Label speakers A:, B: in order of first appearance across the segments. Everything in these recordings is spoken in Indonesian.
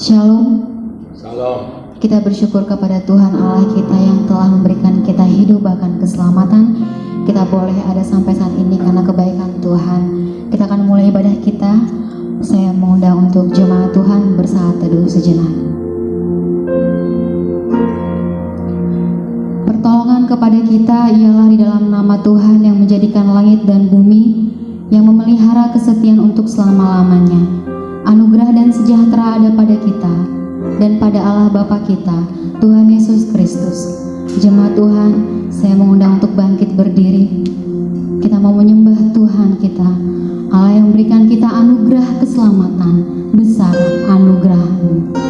A: Shalom.
B: Salam.
A: Kita bersyukur kepada Tuhan Allah kita yang telah memberikan kita hidup bahkan keselamatan. Kita boleh ada sampai saat ini karena kebaikan Tuhan. Kita akan mulai ibadah kita. Saya mengundang untuk jemaat Tuhan bersaat teduh sejenak. Pertolongan kepada kita ialah di dalam nama Tuhan yang menjadikan langit dan bumi, yang memelihara kesetiaan untuk selama-lamanya. Anugerah dan sejahtera ada pada kita dan pada Allah Bapa kita, Tuhan Yesus Kristus. Jemaat Tuhan, saya mengundang untuk bangkit berdiri. Kita mau menyembah Tuhan kita, Allah yang memberikan kita anugerah keselamatan, besar anugerah-Mu.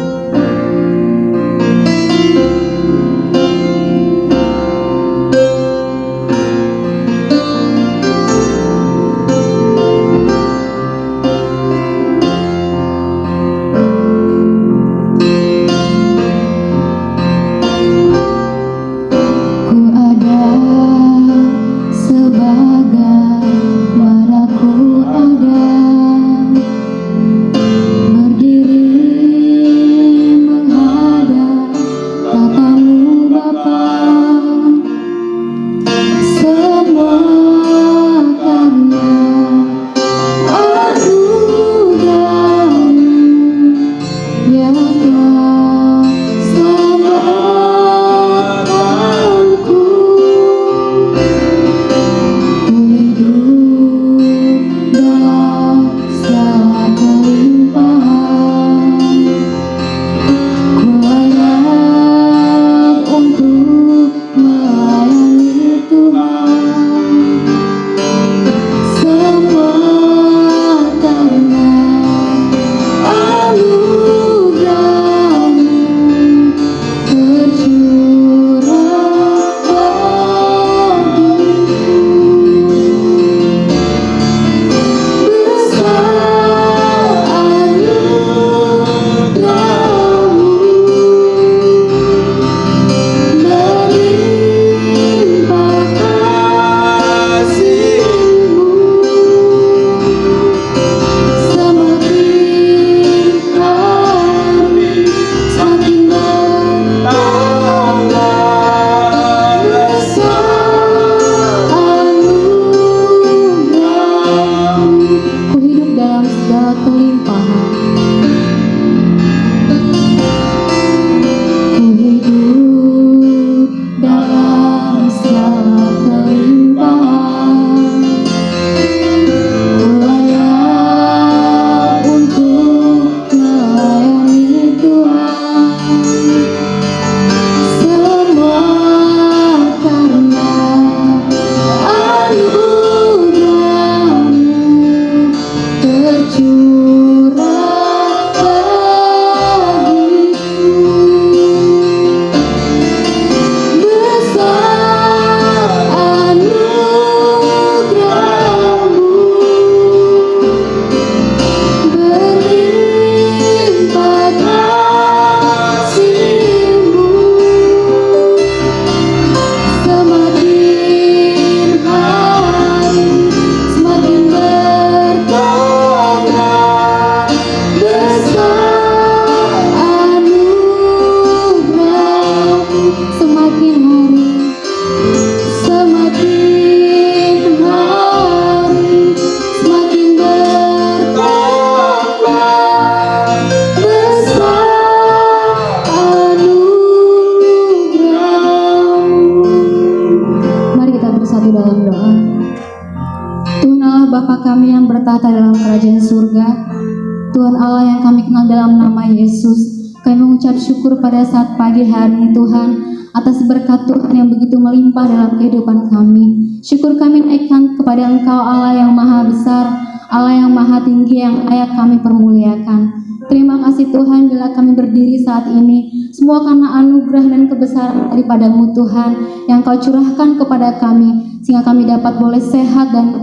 A: Syukur pada saat pagi hari ini Tuhan atas berkat Tuhan yang begitu melimpah dalam kehidupan kami. Syukur kami naikkan kepada Engkau Allah yang maha besar, Allah yang maha tinggi yang layak kami permuliakan. Terima kasih Tuhan bila kami berdiri saat ini, semua karena anugerah dan kebesaran daripada-Mu Tuhan yang Kau curahkan kepada kami, sehingga kami dapat boleh sehat dan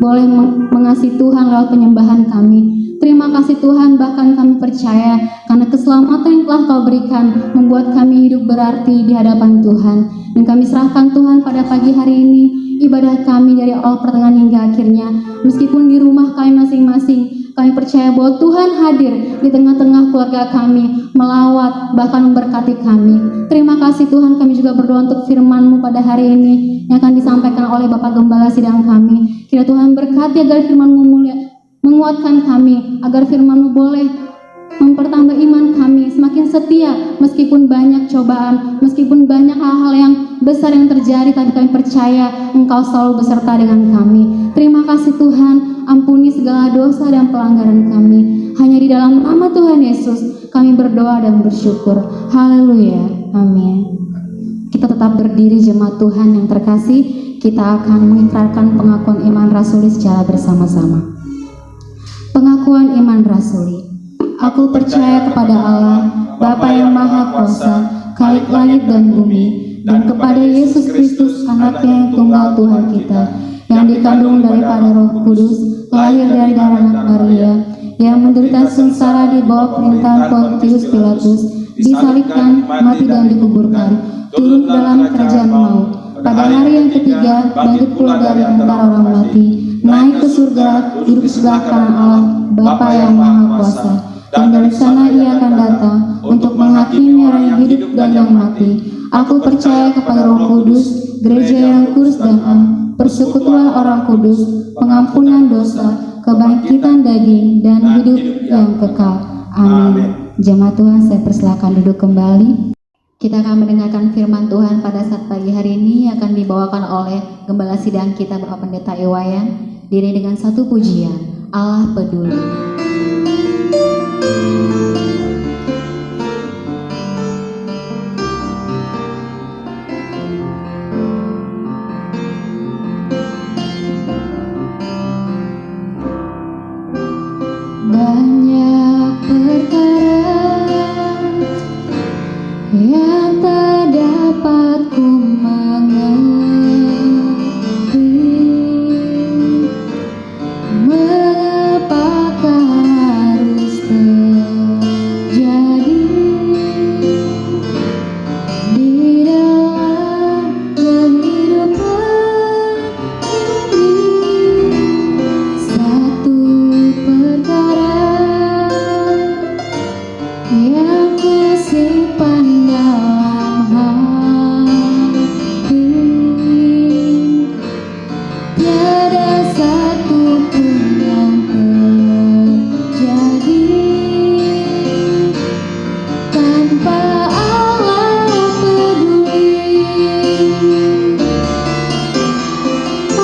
A: boleh mengasihi Tuhan lewat penyembahan kami. Terima kasih Tuhan, bahkan kami percaya karena keselamatan yang telah Kau berikan membuat kami hidup berarti di hadapan Tuhan. Dan kami serahkan Tuhan pada pagi hari ini ibadah kami dari awal pertengahan hingga akhirnya. Meskipun di rumah kami masing-masing, Kami percaya bahwa Tuhan hadir di tengah-tengah keluarga kami, melawat, bahkan memberkati kami. Terima kasih Tuhan, kami juga berdoa untuk firman-Mu pada hari ini yang akan disampaikan oleh Bapak Gembala Sidang kami. Kiranya Tuhan berkati agar firman-Mu mulia, menguatkan kami, agar firman-Mu boleh mempertambah iman kami, semakin setia meskipun banyak cobaan, meskipun banyak hal-hal yang besar yang terjadi, tapi kami percaya Engkau selalu beserta dengan kami. Terima kasih Tuhan, ampuni segala dosa dan pelanggaran kami. Hanya di dalam nama Tuhan Yesus kami berdoa dan bersyukur. Haleluya, amin. Kita tetap berdiri jemaat Tuhan yang terkasih. Kita akan mengikrarkan pengakuan iman rasuli secara bersama-sama. Pengakuan iman rasuli. Aku percaya kepada Allah, Bapa yang Maha Kuasa, Khalik langit dan bumi, dan kepada Yesus Kristus, Anaknya yang tunggal Tuhan kita, yang dikandung daripada Roh Kudus, lahir dari darah anak Maria, yang menderita sengsara di bawah pemerintahan Pontius Pilatus, disalibkan, mati dan dikuburkan, turun dalam kerajaan maut. Pada hari yang ketiga, bangkit pula dari antara orang mati, naik ke surga, duduk sebelah kanan Allah, Bapa yang Maha Kuasa. Dan dari sana Ia akan datang untuk menghakimi orang yang hidup dan yang mati. Aku percaya kepada Roh Kudus, gereja yang kudus dan am, persekutuan orang kudus, pengampunan dosa, kebangkitan daging, dan hidup yang kekal. Amin. Jemaat Tuhan, saya persilakan duduk kembali. Kita akan mendengarkan firman Tuhan pada saat pagi hari ini yang akan dibawakan oleh Gembala Sidang kita Bapak Pendeta Iwayan, diri dengan satu pujian, Allah Peduli. Banyak perkara yang tak dapat ku mengerti, mengapakah harus terjadi di dalam kehidupan ini. Satu perkara yang ku simpan dalam hati, tiada satu pun yang terjadi tanpa Allah peduli.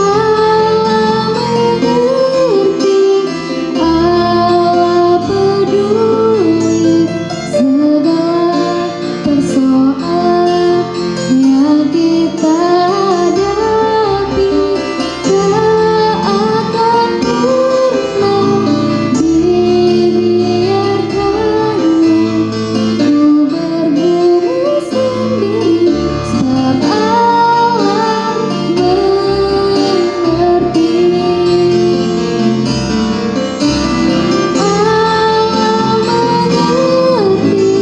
A: Allah mengerti, Allah peduli segala persoalan yang kita hadapi. Tak akan pernah dibiarkannya ku bergumul sendiri, sebab Allah mengerti. Allah mengerti,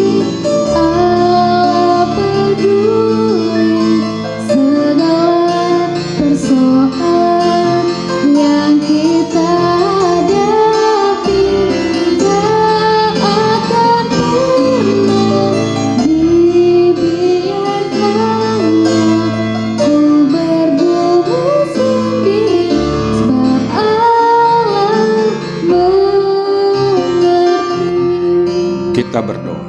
A: Allah peduli segala persoalan yang kita hadapi. Tak akan pernah dibiarkannya ku bergumul sendiri, sebab Allah mengerti.
B: Kita berdoa.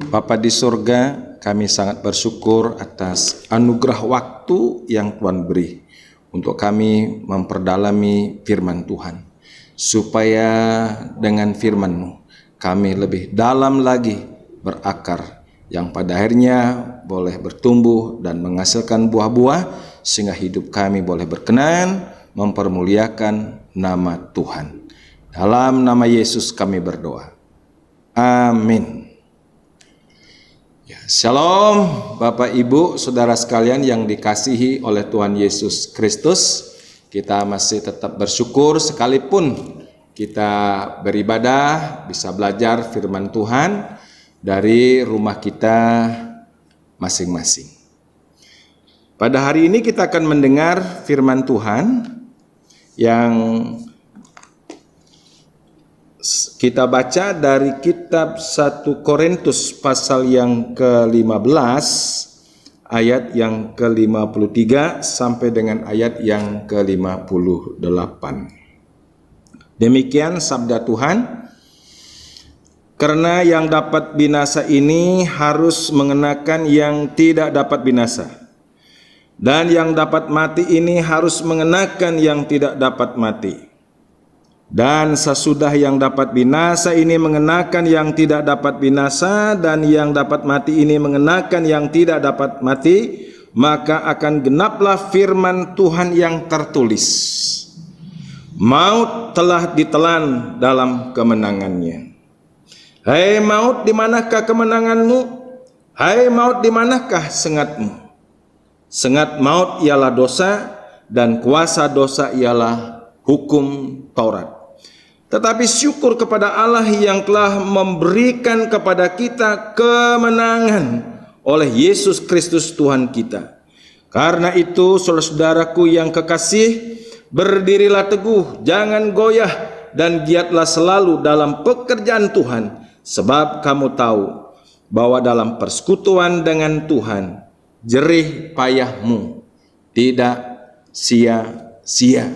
B: Bapa di surga, kami sangat bersyukur atas anugerah waktu yang Tuhan beri untuk kami memperdalami firman Tuhan, supaya dengan firman-Mu kami lebih dalam lagi berakar, yang pada akhirnya boleh bertumbuh dan menghasilkan buah-buah, sehingga hidup kami boleh berkenan mempermuliakan nama Tuhan. Dalam nama Yesus kami berdoa. Amin. Ya, Shalom Bapak Ibu Saudara sekalian yang dikasihi oleh Tuhan Yesus Kristus. Kita masih tetap bersyukur sekalipun kita beribadah, bisa belajar firman Tuhan dari rumah kita masing-masing. Pada hari ini kita akan mendengar firman Tuhan yang Kita baca dari kitab 1 Korintus pasal yang ke-15 ayat yang ke-53 sampai dengan ayat yang ke-58. Demikian sabda Tuhan. Karena yang dapat binasa ini harus mengenakan yang tidak dapat binasa, dan yang dapat mati ini harus mengenakan yang tidak dapat mati. Dan sesudah yang dapat binasa ini mengenakan yang tidak dapat binasa, dan yang dapat mati ini mengenakan yang tidak dapat mati, maka akan genaplah firman Tuhan yang tertulis, maut telah ditelan dalam kemenangannya. Hai maut, di manakah kemenanganmu? Hai maut, di manakah sengatmu? Sengat maut ialah dosa, dan kuasa dosa ialah hukum Taurat. Tetapi syukur kepada Allah yang telah memberikan kepada kita kemenangan oleh Yesus Kristus Tuhan kita. Karena itu, saudara-saudaraku yang kekasih, berdirilah teguh, jangan goyah, dan giatlah selalu dalam pekerjaan Tuhan. Sebab kamu tahu bahwa dalam persekutuan dengan Tuhan, jerih payahmu tidak sia-sia.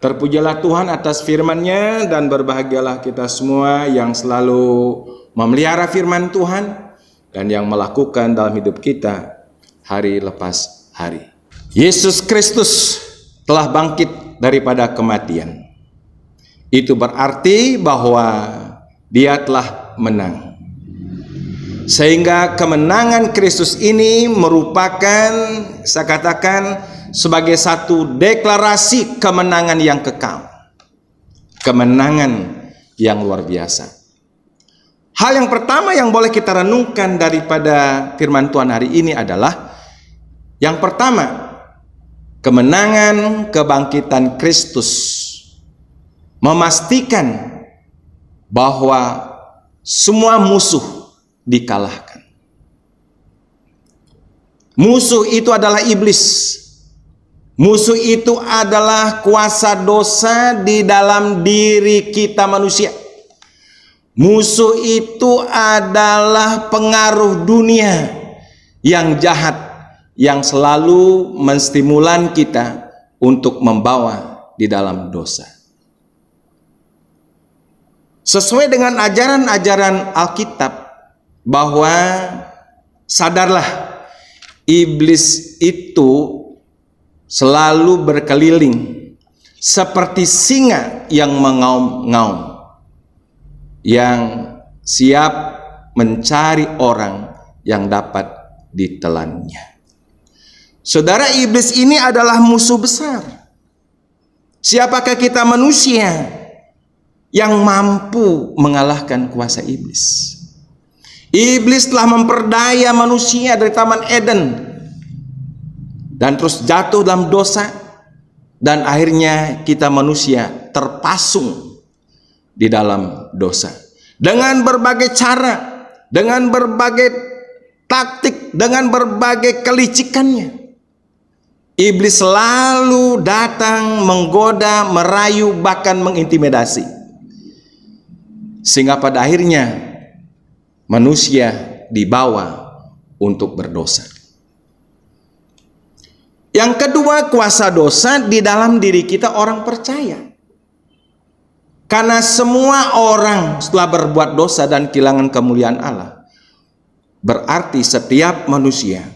B: Terpujilah Tuhan atas firman-Nya, dan berbahagialah kita semua yang selalu memelihara firman Tuhan dan yang melakukan dalam hidup kita hari lepas hari. Yesus Kristus telah bangkit daripada kematian. Itu berarti bahwa Dia telah menang. Sehingga kemenangan Kristus ini merupakan, saya katakan, sebagai satu deklarasi kemenangan yang kekal. Kemenangan yang luar biasa. Hal yang pertama yang boleh kita renungkan daripada firman Tuhan hari ini adalah, yang pertama, kemenangan kebangkitan Kristus memastikan bahwa semua musuh dikalahkan. Musuh itu adalah iblis. Musuh itu adalah kuasa dosa di dalam diri kita manusia. Musuh itu adalah pengaruh dunia yang jahat, yang selalu menstimulan kita untuk membawa di dalam dosa. Sesuai dengan ajaran-ajaran Alkitab, bahwa sadarlah, iblis itu selalu berkeliling seperti singa yang mengaum-ngaum, yang siap mencari orang yang dapat ditelannya. Saudara, iblis ini adalah musuh besar. Siapakah kita manusia yang mampu mengalahkan kuasa iblis? Iblis telah memperdaya manusia dari Taman Eden dan terus jatuh dalam dosa, dan akhirnya kita manusia terpasung di dalam dosa. Dengan berbagai cara, dengan berbagai taktik, dengan berbagai kelicikannya, iblis selalu datang menggoda, merayu, bahkan mengintimidasi. Sehingga pada akhirnya manusia dibawa untuk berdosa. Yang kedua, kuasa dosa di dalam diri kita orang percaya. Karena semua orang setelah berbuat dosa dan kehilangan kemuliaan Allah, berarti setiap manusia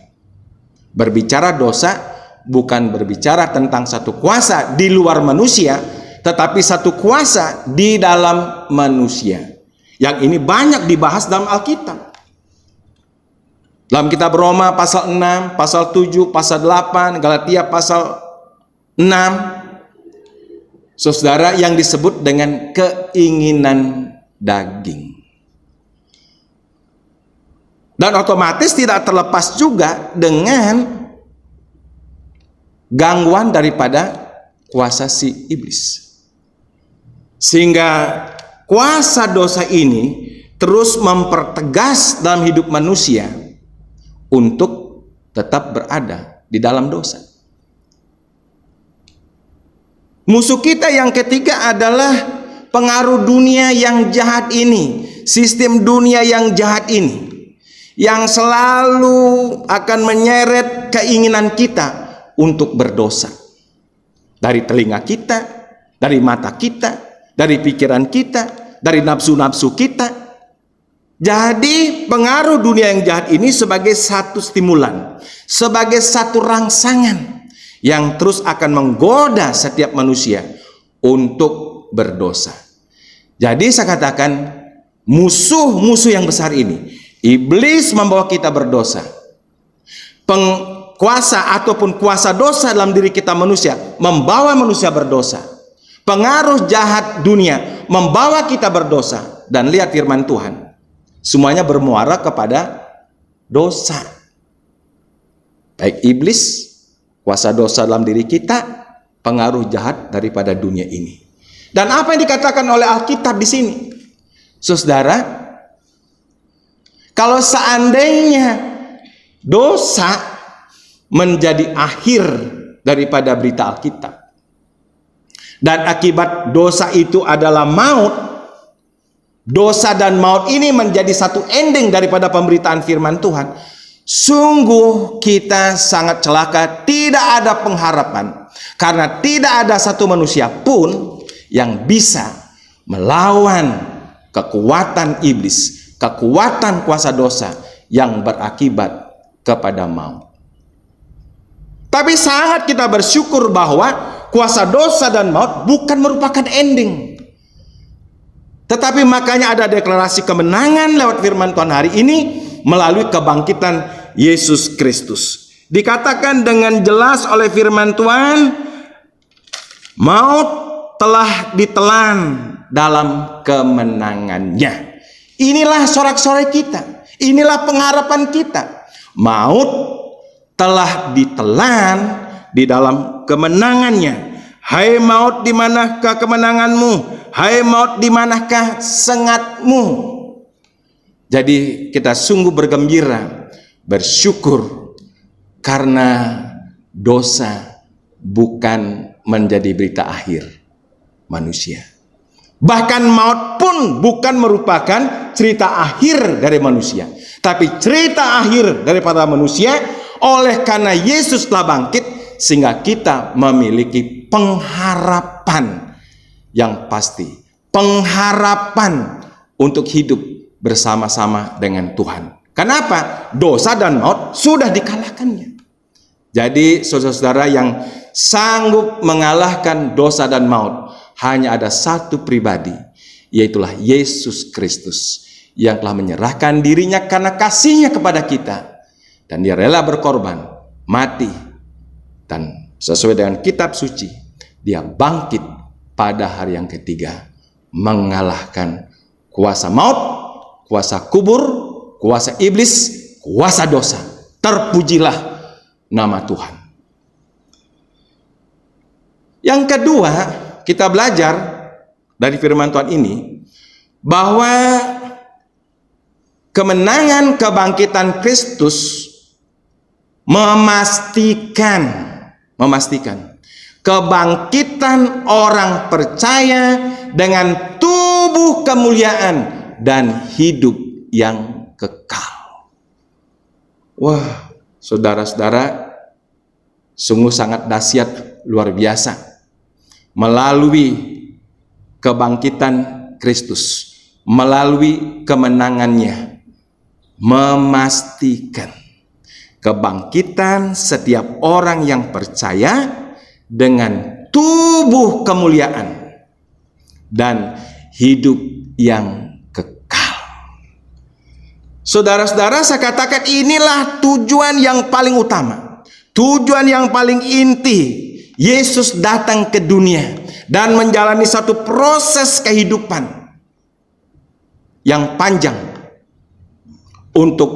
B: berbicara dosa bukan berbicara tentang satu kuasa di luar manusia, tetapi satu kuasa di dalam manusia. Yang ini banyak dibahas dalam Alkitab. Dalam kitab Roma pasal 6, pasal 7, pasal 8, Galatia pasal 6, saudara, yang disebut dengan keinginan daging. Dan otomatis tidak terlepas juga dengan gangguan daripada kuasa si iblis. Sehingga kuasa dosa ini terus mempertegas dalam hidup manusia untuk tetap berada di dalam dosa. Musuh kita yang ketiga adalah pengaruh dunia yang jahat ini, sistem dunia yang jahat ini, yang selalu akan menyeret keinginan kita untuk berdosa. Dari telinga kita, dari mata kita, dari pikiran kita, dari nafsu-nafsu kita. Jadi pengaruh dunia yang jahat ini sebagai satu stimulan, sebagai satu rangsangan yang terus akan menggoda setiap manusia untuk berdosa. Jadi saya katakan, musuh-musuh yang besar ini, iblis membawa kita berdosa. Kuasa ataupun kuasa dosa dalam diri kita manusia membawa manusia berdosa. Pengaruh jahat dunia membawa kita berdosa. Dan lihat firman Tuhan, semuanya bermuara kepada dosa. Baik iblis, kuasa dosa dalam diri kita, pengaruh jahat daripada dunia ini. Dan apa yang dikatakan oleh Alkitab di sini? Saudara, kalau seandainya dosa menjadi akhir daripada berita Alkitab, dan akibat dosa itu adalah maut, dosa dan maut ini menjadi satu ending daripada pemberitaan firman Tuhan, sungguh kita sangat celaka, tidak ada pengharapan, karena tidak ada satu manusia pun yang bisa melawan kekuatan iblis, kekuatan kuasa dosa yang berakibat kepada maut. Tapi sangat kita bersyukur bahwa kuasa dosa dan maut bukan merupakan ending. Tetapi makanya ada deklarasi kemenangan lewat firman Tuhan hari ini melalui kebangkitan Yesus Kristus. Dikatakan dengan jelas oleh firman Tuhan, maut telah ditelan dalam kemenangannya. Inilah sorak-sorai kita, inilah pengharapan kita. Maut telah ditelan di dalam kemenangannya. Hai maut, di manakah kemenanganmu? Hai maut, di manakah sengatmu? Jadi kita sungguh bergembira, bersyukur, karena dosa bukan menjadi berita akhir manusia. Bahkan maut pun bukan merupakan cerita akhir dari manusia, tapi cerita akhir daripada manusia oleh karena Yesus telah bangkit, sehingga kita memiliki pengharapan yang pasti, pengharapan untuk hidup bersama-sama dengan Tuhan. Kenapa? Dosa dan maut sudah dikalahkannya. Jadi saudara-saudara, yang sanggup mengalahkan dosa dan maut hanya ada satu pribadi, yaitulah Yesus Kristus, yang telah menyerahkan dirinya karena kasihnya kepada kita. Dan dia rela berkorban, mati, dan sesuai dengan kitab suci, dia bangkit pada hari yang ketiga, mengalahkan kuasa maut, kuasa kubur, kuasa iblis, kuasa dosa. Terpujilah nama Tuhan. Yang kedua, kita belajar dari firman Tuhan ini bahwa kemenangan kebangkitan Kristus memastikan kebangkitan orang percaya dengan tubuh kemuliaan dan hidup yang kekal. Wah, saudara-saudara, sungguh sangat dahsyat, luar biasa. Melalui kebangkitan Kristus, melalui kemenangannya, memastikan kebangkitan setiap orang yang percaya dengan tubuh kemuliaan dan hidup yang kekal. Saudara-saudara, saya katakan inilah tujuan yang paling utama, tujuan yang paling inti. Yesus datang ke dunia dan menjalani satu proses kehidupan yang panjang untuk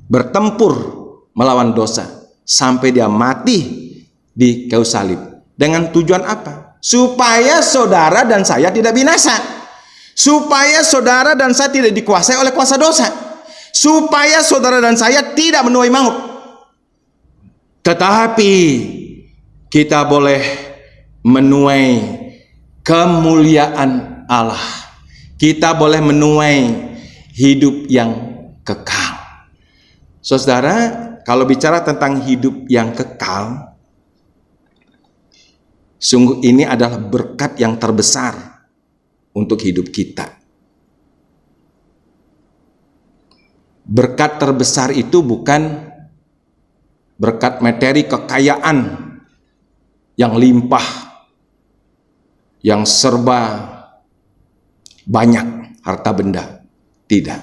B: bertempur melawan dosa sampai dia mati di kayu salib. Dengan tujuan apa? Supaya saudara dan saya tidak binasa, supaya saudara dan saya tidak dikuasai oleh kuasa dosa, supaya saudara dan saya tidak menuai maut. Tetapi kita boleh menuai kemuliaan Allah. Kita boleh menuai hidup yang kekal. Saudara, kalau bicara tentang hidup yang kekal, sungguh ini adalah berkat yang terbesar untuk hidup kita. Berkat terbesar itu bukan berkat materi kekayaan yang limpah, yang serba banyak harta benda. Tidak.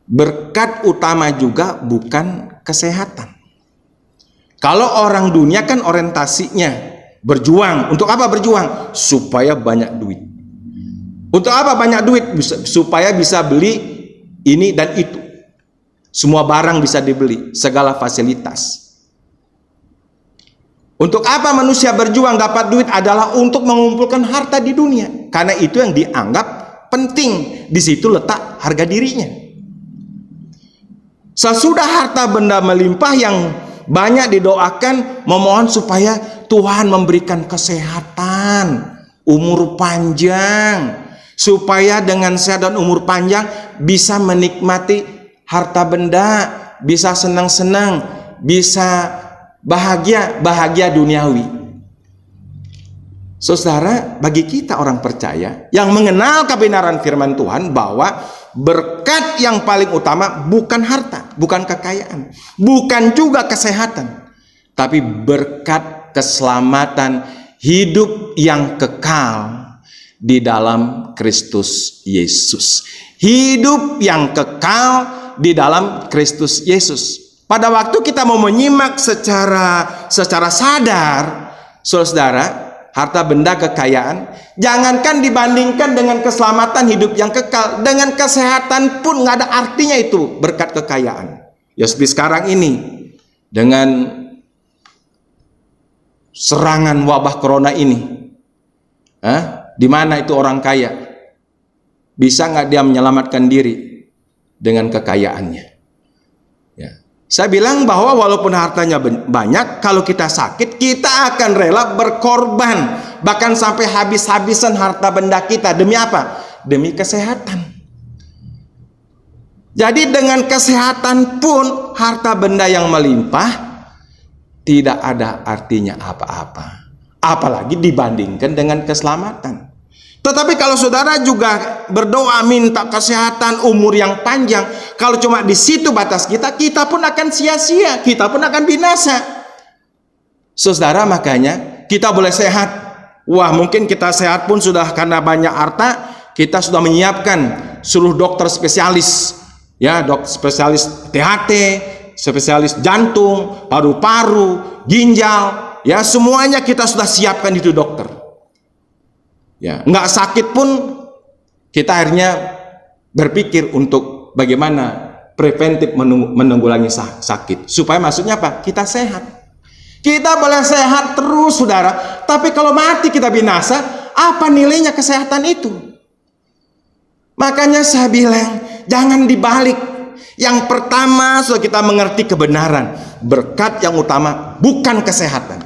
B: Berkat utama juga bukan kesehatan. Kalau orang dunia kan orientasinya berjuang. Untuk apa berjuang? Supaya banyak duit. Untuk apa banyak duit? Supaya bisa beli ini dan itu. Semua barang bisa dibeli, segala fasilitas. Untuk apa manusia berjuang dapat duit adalah untuk mengumpulkan harta di dunia. Karena itu yang dianggap penting. Di situ letak harga dirinya. Sesudah harta benda melimpah yang banyak didoakan, memohon supaya Tuhan memberikan kesehatan, umur panjang. Supaya dengan sehat dan umur panjang bisa menikmati harta benda, bisa senang-senang, bisa bahagia duniawi. Saudara, bagi kita orang percaya yang mengenal kebenaran firman Tuhan bahwa berkat yang paling utama bukan harta, bukan kekayaan, bukan juga kesehatan, tapi berkat keselamatan hidup yang kekal di dalam Kristus Yesus. Hidup yang kekal di dalam Kristus Yesus. Pada waktu kita mau menyimak secara sadar, saudara, harta benda kekayaan, jangankan dibandingkan dengan keselamatan hidup yang kekal, dengan kesehatan pun nggak ada artinya itu berkat kekayaan. Ya seperti sekarang ini, dengan serangan wabah corona ini, di mana itu orang kaya? Bisa nggak dia menyelamatkan diri dengan kekayaannya? Ya. Saya bilang bahwa walaupun hartanya banyak, kalau kita sakit, kita akan rela berkorban. Bahkan sampai habis-habisan harta benda kita. Demi apa? Demi kesehatan. Jadi dengan kesehatan pun, harta benda yang melimpah tidak ada artinya apa-apa. Apalagi dibandingkan dengan keselamatan. Tetapi kalau saudara juga berdoa minta kesehatan, umur yang panjang, kalau cuma di situ batas kita, kita pun akan sia-sia, kita pun akan binasa. Saudara, makanya kita boleh sehat. Wah, mungkin kita sehat pun sudah karena banyak harta, kita sudah menyiapkan seluruh dokter spesialis, ya, dokter spesialis THT, spesialis jantung, paru-paru, ginjal, ya, semuanya kita sudah siapkan itu dokter. Ya, nggak sakit pun kita akhirnya berpikir untuk bagaimana preventif menanggulangi sakit. Supaya maksudnya apa? Kita sehat. Kita boleh sehat terus, saudara. Tapi kalau mati kita binasa, apa nilainya kesehatan itu? Makanya saya bilang, jangan dibalik. Yang pertama, sudah kita mengerti kebenaran. Berkat yang utama bukan kesehatan.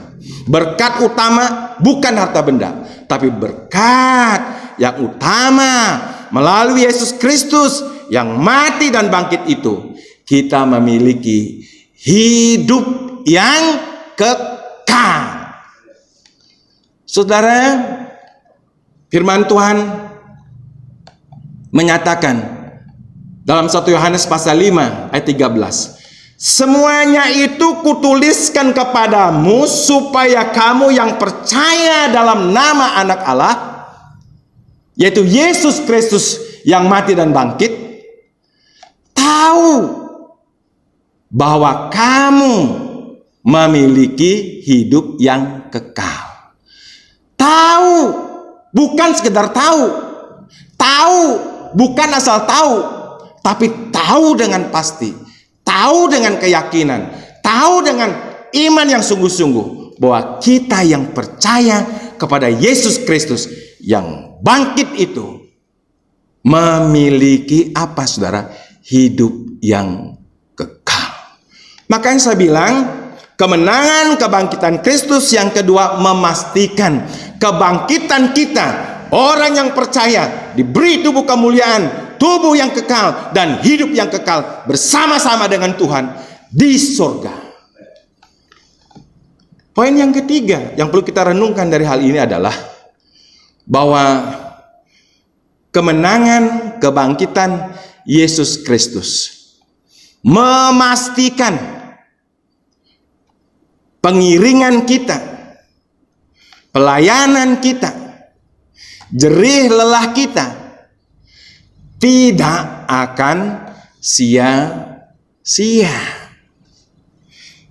B: Berkat utama bukan harta benda, tapi berkat yang utama melalui Yesus Kristus yang mati dan bangkit itu, kita memiliki hidup yang kekal. Saudara, firman Tuhan menyatakan dalam 1 Yohanes pasal 5 ayat 13, semuanya itu kutuliskan kepadamu supaya kamu yang percaya dalam nama Anak Allah, yaitu Yesus Kristus yang mati dan bangkit, tahu bahwa kamu memiliki hidup yang kekal. Tahu, bukan sekedar tahu. Tahu, bukan asal tahu, tapi tahu dengan pasti. Tahu dengan keyakinan, tahu dengan iman yang sungguh-sungguh bahwa kita yang percaya kepada Yesus Kristus yang bangkit itu memiliki apa, saudara? Hidup yang kekal. Makanya saya bilang, kemenangan kebangkitan Kristus yang kedua memastikan kebangkitan kita Orang yang percaya diberi tubuh kemuliaan, tubuh yang kekal, dan hidup yang kekal bersama-sama dengan Tuhan di surga. Poin yang ketiga yang perlu kita renungkan dari hal ini adalah bahwa kemenangan kebangkitan Yesus Kristus memastikan pengiringan kita, pelayanan kita, jerih lelah kita tidak akan sia-sia.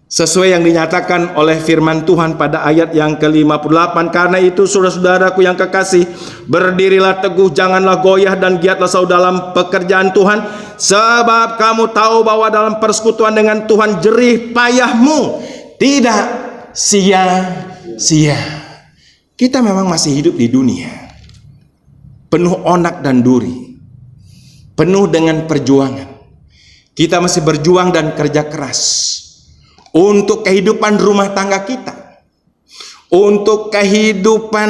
B: Sesuai yang dinyatakan oleh firman Tuhan pada ayat yang ke-58, karena itu saudara-saudaraku yang kekasih, berdirilah teguh, janganlah goyah, dan giatlah selalu dalam pekerjaan Tuhan, sebab kamu tahu bahwa dalam persekutuan dengan Tuhan jerih payahmu tidak sia-sia. Kita memang masih hidup di dunia penuh onak dan duri, penuh dengan perjuangan. Kita masih berjuang dan kerja keras untuk kehidupan rumah tangga kita, untuk kehidupan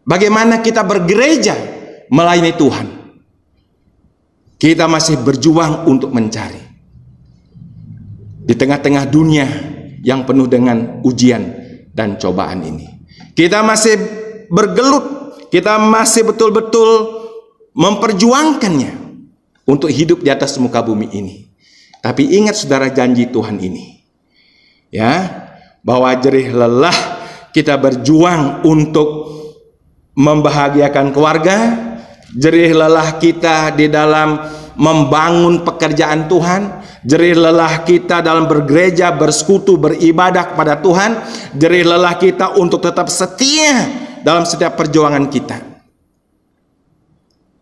B: bagaimana kita bergereja melayani Tuhan. Kita masih berjuang untuk mencari di tengah-tengah dunia yang penuh dengan ujian dan cobaan ini. Kita masih bergelut, kita masih betul-betul memperjuangkannya untuk hidup di atas muka bumi ini. Tapi ingat saudara, janji Tuhan ini, ya, bahwa jerih lelah kita berjuang untuk membahagiakan keluarga, jerih lelah kita di dalam membangun pekerjaan Tuhan, jerih lelah kita dalam bergereja, bersekutu, beribadah kepada Tuhan, jerih lelah kita untuk tetap setia dalam setiap perjuangan kita.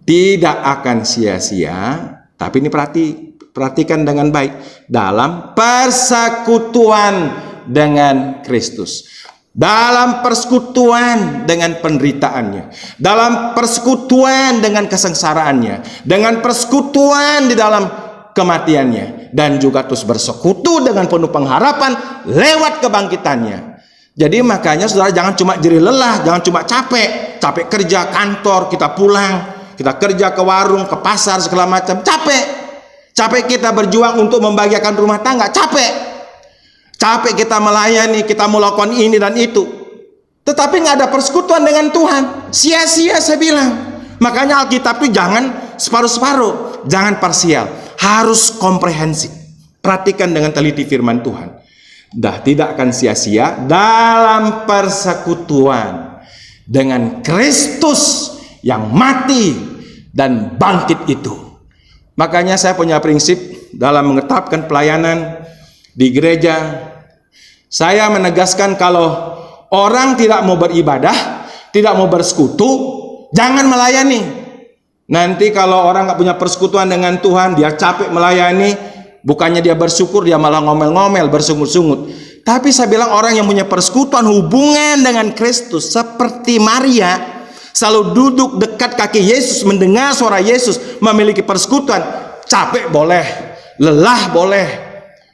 B: Tidak akan sia-sia, tapi ini perhatikan dengan baik, dalam persekutuan dengan Kristus, dalam persekutuan dengan penderitaannya, dalam persekutuan dengan kesengsaraannya, dengan persekutuan di dalam kematiannya, dan juga terus bersekutu dengan penuh pengharapan lewat kebangkitannya. Jadi makanya saudara, jangan cuma jerih lelah, jangan cuma capek kerja kantor, kita pulang, kita kerja ke warung, ke pasar, segala macam, capek kita berjuang untuk membahagiakan rumah tangga, capek kita melayani, kita melakukan ini dan itu, tetapi nggak ada persekutuan dengan Tuhan, sia-sia saya bilang. Makanya Alkitab itu jangan separuh-separuh, jangan parsial, harus komprehensif. Perhatikan dengan teliti firman Tuhan, tidak akan sia-sia dalam persekutuan dengan Kristus yang mati dan bangkit itu. Makanya saya punya prinsip dalam mengetapkan pelayanan di gereja. Saya menegaskan kalau orang tidak mau beribadah, tidak mau bersekutu, jangan melayani. Nanti kalau orang nggak punya persekutuan dengan Tuhan, dia capek melayani, bukannya dia bersyukur, dia malah ngomel-ngomel, bersungut-sungut. Tapi saya bilang orang yang punya persekutuan hubungan dengan Kristus, seperti Maria, selalu duduk dekat kaki Yesus, mendengar suara Yesus, memiliki persekutuan. Capek boleh, lelah boleh,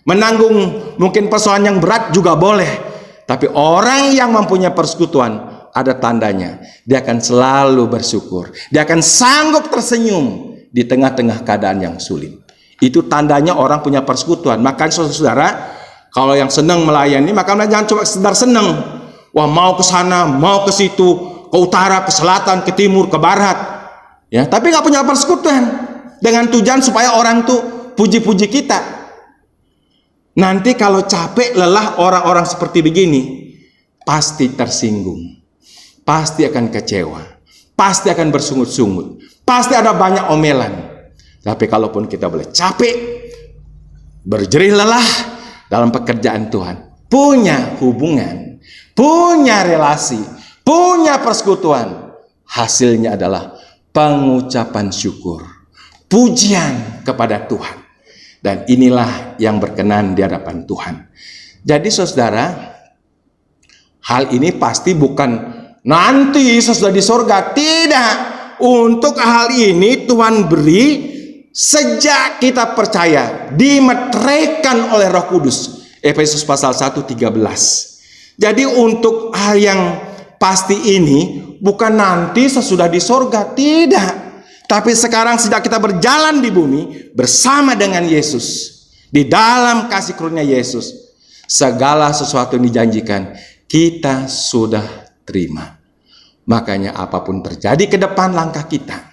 B: menanggung mungkin persoalan yang berat juga boleh. Tapi orang yang mempunyai persekutuan, ada tandanya, dia akan selalu bersyukur, dia akan sanggup tersenyum di tengah-tengah keadaan yang sulit. Itu tandanya orang punya persekutuan. Maka saudara, kalau yang senang melayani, maka jangan cuma sekedar senang, wah mau ke sana, mau ke situ, ke utara, ke selatan, ke timur, ke barat, ya, tapi nggak punya persekutuan dengan tujuan supaya orang tuh puji-puji kita. Nanti kalau capek, lelah, orang-orang seperti begini pasti tersinggung, pasti akan kecewa, pasti akan bersungut-sungut, pasti ada banyak omelan. Tapi kalaupun kita boleh capek, berjerih lelah dalam pekerjaan Tuhan, punya hubungan, punya relasi, punya persekutuan, hasilnya adalah pengucapan syukur, pujian kepada Tuhan. Dan inilah yang berkenan di hadapan Tuhan. Jadi saudara, hal ini pasti bukan nanti sesudah di sorga. Tidak. Untuk hal ini Tuhan beri sejak kita percaya, dimeteraikan oleh Roh Kudus. Efesus pasal 1:13. Jadi untuk hal yang pasti ini bukan nanti sesudah di sorga, tidak. Tapi sekarang sejak kita berjalan di bumi bersama dengan Yesus, di dalam kasih karunia Yesus, segala sesuatu yang dijanjikan kita sudah terima. Makanya apapun terjadi ke depan langkah kita,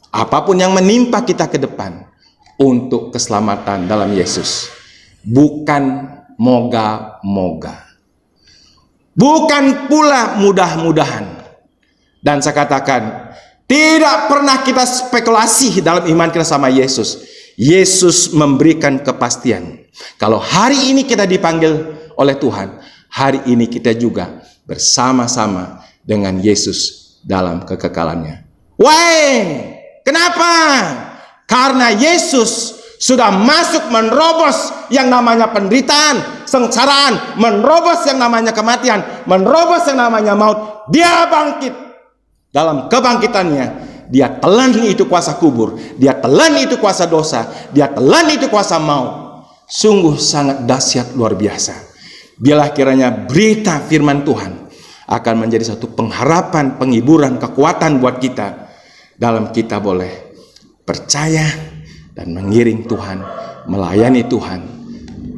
B: apapun yang menimpa kita ke depan, untuk keselamatan dalam Yesus, bukan moga-moga, bukan pula mudah-mudahan. Dan saya katakan, tidak pernah kita spekulasi dalam iman kita sama Yesus. Yesus memberikan kepastian. Kalau hari ini kita dipanggil oleh Tuhan, hari ini kita juga bersama-sama dengan Yesus dalam kekekalannya. Why? Kenapa? Karena Yesus sudah masuk menerobos yang namanya penderitaan, sengsaraan, menerobos yang namanya kematian, menerobos yang namanya maut. Dia bangkit. Dalam kebangkitannya, dia telan itu kuasa kubur, dia telan itu kuasa dosa, dia telan itu kuasa maut. Sungguh sangat dahsyat, luar biasa. Biarlah kiranya berita firman Tuhan akan menjadi satu pengharapan, penghiburan, kekuatan buat kita dalam kita boleh percaya dan mengiring Tuhan, melayani Tuhan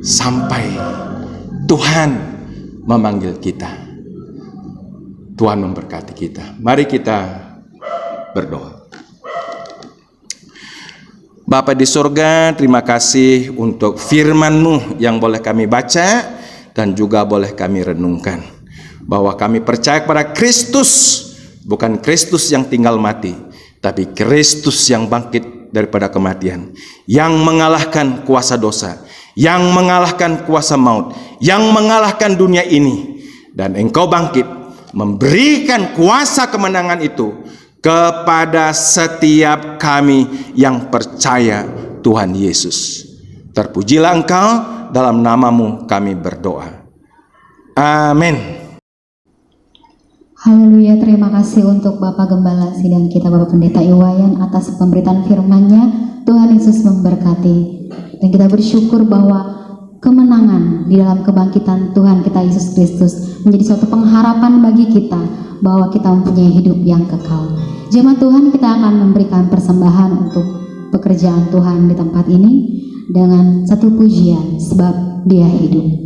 B: sampai Tuhan memanggil kita. Tuhan memberkati kita. Mari kita berdoa. Bapa di surga, terima kasih untuk firman-Mu yang boleh kami baca dan juga boleh kami renungkan. Bahwa kami percaya kepada Kristus, bukan Kristus yang tinggal mati, tapi Kristus yang bangkit daripada kematian, yang mengalahkan kuasa dosa, yang mengalahkan kuasa maut, yang mengalahkan dunia ini. Dan Engkau bangkit, memberikan kuasa kemenangan itu kepada setiap kami yang percaya Tuhan Yesus. Terpujilah Engkau, dalam nama-Mu kami berdoa. Amin.
A: Haleluya, terima kasih untuk Bapak Gembala Sidang kita, Bapak Pendeta Iwayan, atas pemberitaan firman-Nya. Tuhan Yesus memberkati. Dan kita bersyukur bahwa kemenangan di dalam kebangkitan Tuhan kita Yesus Kristus menjadi suatu pengharapan bagi kita bahwa kita mempunyai hidup yang kekal. Jemaat Tuhan, kita akan memberikan persembahan untuk pekerjaan Tuhan di tempat ini dengan satu pujian, sebab Dia hidup.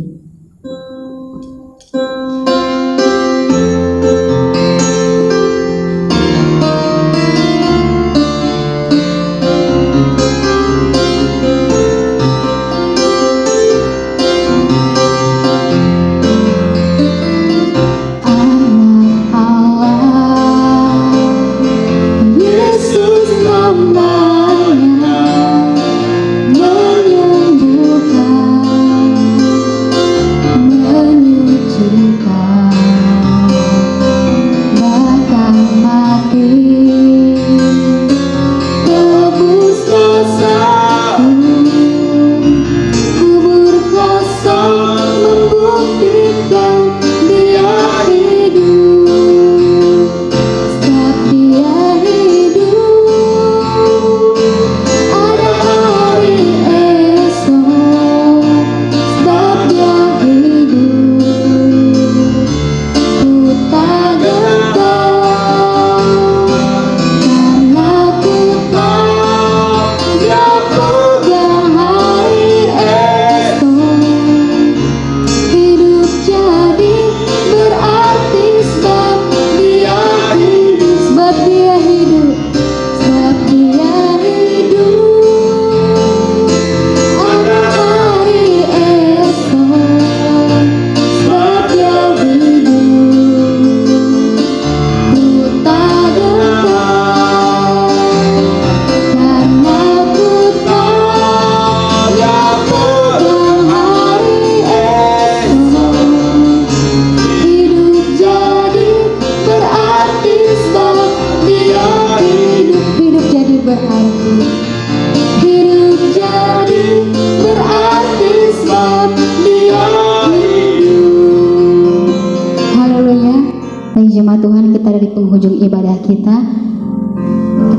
A: Jemaat Tuhan, kita dari penghujung ibadah kita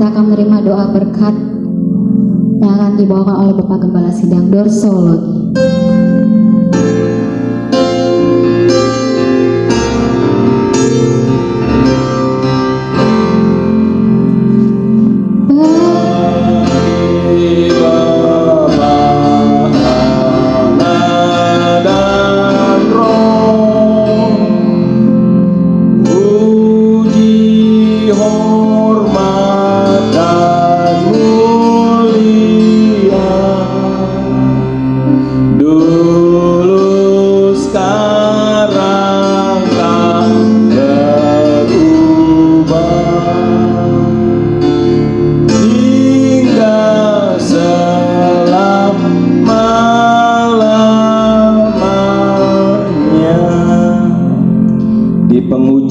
A: akan menerima doa berkat yang akan dibawakan oleh Bapak Gembala Sidang Dorsologi.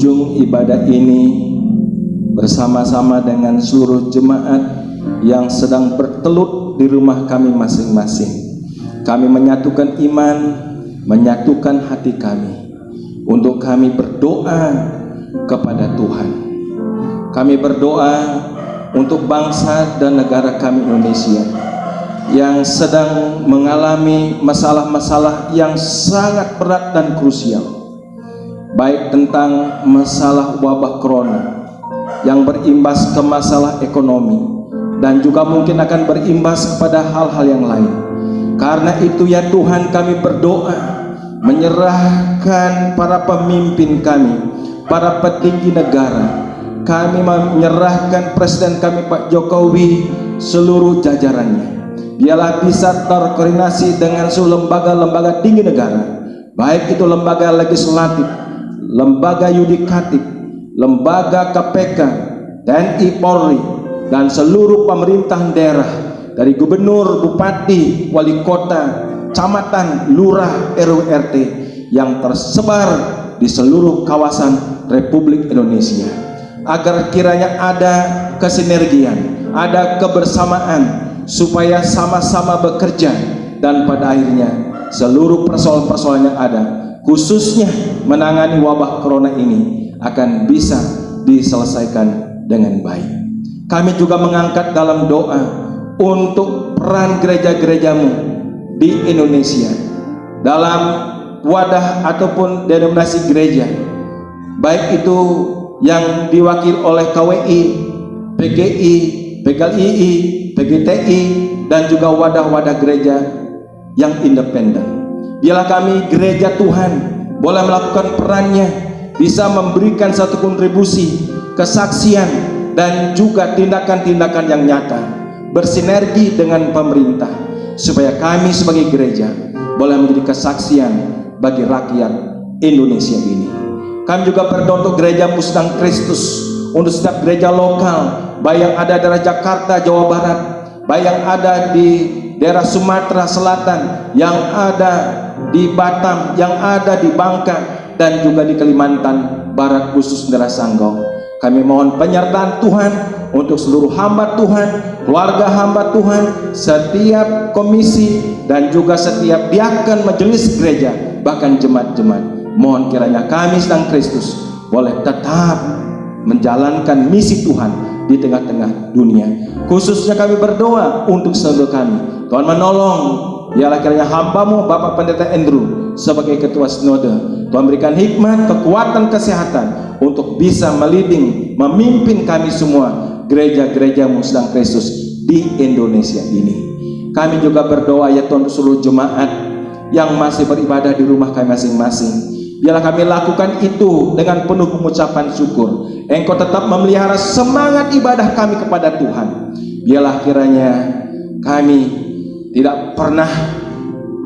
B: penghujung ibadah ini bersama-sama dengan seluruh jemaat yang sedang bertelut di rumah kami masing-masing. Kami menyatukan iman, menyatukan hati kami untuk kami berdoa kepada Tuhan. Kami berdoa untuk bangsa dan negara kami Indonesia yang sedang mengalami masalah-masalah yang sangat berat dan krusial, baik tentang masalah wabah corona yang berimbas ke masalah ekonomi dan juga mungkin akan berimbas kepada hal-hal yang lain. Karena itu ya Tuhan, kami berdoa menyerahkan para pemimpin kami, para petinggi negara. Kami menyerahkan Presiden kami Pak Jokowi, seluruh jajarannya. Biarlah bisa terkoordinasi dengan seluruh lembaga-lembaga tinggi negara, baik itu lembaga legislatif, lembaga yudikatif, lembaga KPK, TNI, Polri, dan seluruh pemerintahan daerah, dari gubernur, bupati, wali kota, camatan, lurah, RW, RT yang tersebar di seluruh kawasan Republik Indonesia, agar kiranya ada kesinergian, ada kebersamaan, supaya sama-sama bekerja dan pada akhirnya seluruh persoalan-persoalan yang ada, khususnya menangani wabah corona ini, akan bisa diselesaikan dengan baik. Kami juga mengangkat dalam doa untuk peran gereja-gerejamu di Indonesia dalam wadah ataupun denominasi gereja, baik itu yang diwakil oleh KWI, PGI, PGLII, PGTI, dan juga wadah-wadah gereja yang independen. Biarlah kami gereja Tuhan boleh melakukan perannya, bisa memberikan satu kontribusi, kesaksian, dan juga tindakan-tindakan yang nyata, bersinergi dengan pemerintah, supaya kami sebagai gereja boleh menjadi kesaksian bagi rakyat Indonesia ini. Kami juga berdoa untuk gereja Musdang Kristus, untuk setiap gereja lokal, baik yang ada di daerah Jakarta, Jawa Barat, baik yang ada di daerah Sumatera Selatan, yang ada di Batam, yang ada di Bangka, dan juga di Kalimantan Barat, khusus daerah Sanggau. Kami mohon penyertaan Tuhan untuk seluruh hamba Tuhan, keluarga hamba Tuhan, setiap komisi, dan juga setiap diaken majelis gereja, bahkan jemaat-jemaat. Mohon kiranya kami sedang Kristus boleh tetap menjalankan misi Tuhan di tengah-tengah dunia. Khususnya kami berdoa untuk saudara kami, Tuhan menolong, biarlah kiranya hamba-Mu Bapak Pendeta Andrew sebagai ketua sinode, Tuhan berikan hikmat, kekuatan, kesehatan untuk bisa memimpin kami semua, gereja-gereja-Mu sedang Kristus di Indonesia ini. Kami juga berdoa ya Tuhan, seluruh jemaat yang masih beribadah di rumah kami masing-masing, biarlah kami lakukan itu dengan penuh pengucapan syukur. Engkau tetap memelihara semangat ibadah kami kepada Tuhan. Biarlah kiranya kami tidak pernah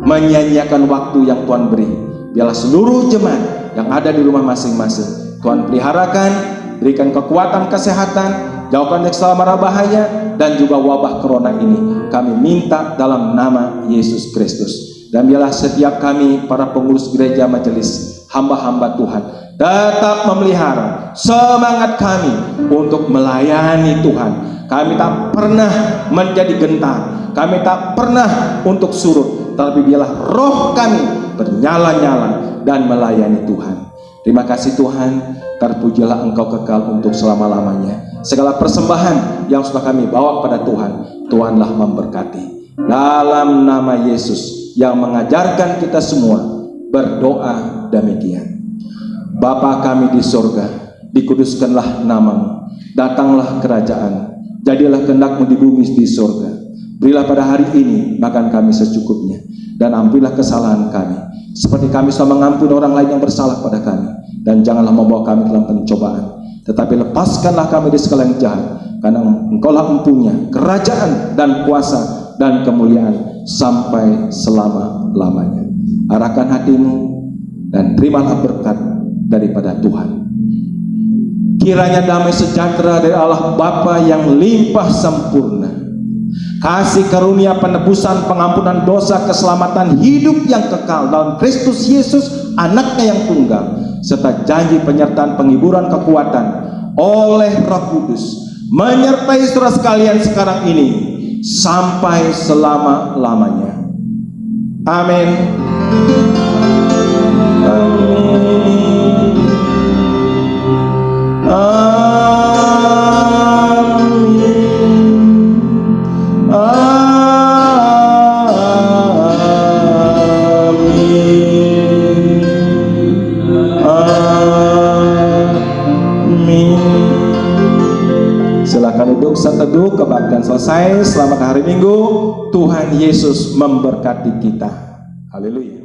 B: menyia-nyiakan waktu yang Tuhan beri. Biarlah seluruh jemaat yang ada di rumah masing-masing Tuhan peliharakan, berikan kekuatan, kesehatan, jauhkan dari segala mara bahaya dan juga wabah corona ini. Kami minta dalam nama Yesus Kristus. Dan biarlah setiap kami para pengurus gereja majelis, hamba-hamba Tuhan, tetap memelihara semangat kami untuk melayani Tuhan. Kami tak pernah menjadi gentar, kami tak pernah untuk surut, tapi biarlah roh kami bernyala-nyala dan melayani Tuhan. Terima kasih Tuhan, terpujilah Engkau kekal untuk selama-lamanya. Segala persembahan yang sudah kami bawa kepada Tuhan, Tuhanlah memberkati. Dalam nama Yesus yang mengajarkan kita semua berdoa demikian. Bapa kami di surga, dikuduskanlah nama-Mu, datanglah kerajaan, jadilah kehendak-Mu di bumi di surga. Berilah pada hari ini makan kami secukupnya, dan ampunilah kesalahan kami, seperti kami sudah mengampuni orang lain yang bersalah pada kami. Dan janganlah membawa kami dalam pencobaan, tetapi lepaskanlah kami dari segala yang jahat, karena Engkaulah empunya kerajaan dan kuasa dan kemuliaan sampai selama-lamanya. Arahkan hatimu dan terimalah berkat daripada Tuhan. Kiranya damai sejahtera dari Allah Bapa yang limpah sempurna, kasih karunia penebusan, pengampunan dosa, keselamatan, hidup yang kekal dalam Kristus Yesus, anaknya yang tunggal, serta janji penyertaan, penghiburan, kekuatan oleh Roh Kudus menyertai saudara sekalian sekarang ini sampai selama-lamanya. Amin. Amin. Amin. Amin. Silakan duduk, saat teduh kebaktian selesai. Selamat hari Minggu. Tuhan Yesus memberkati kita. Haleluya.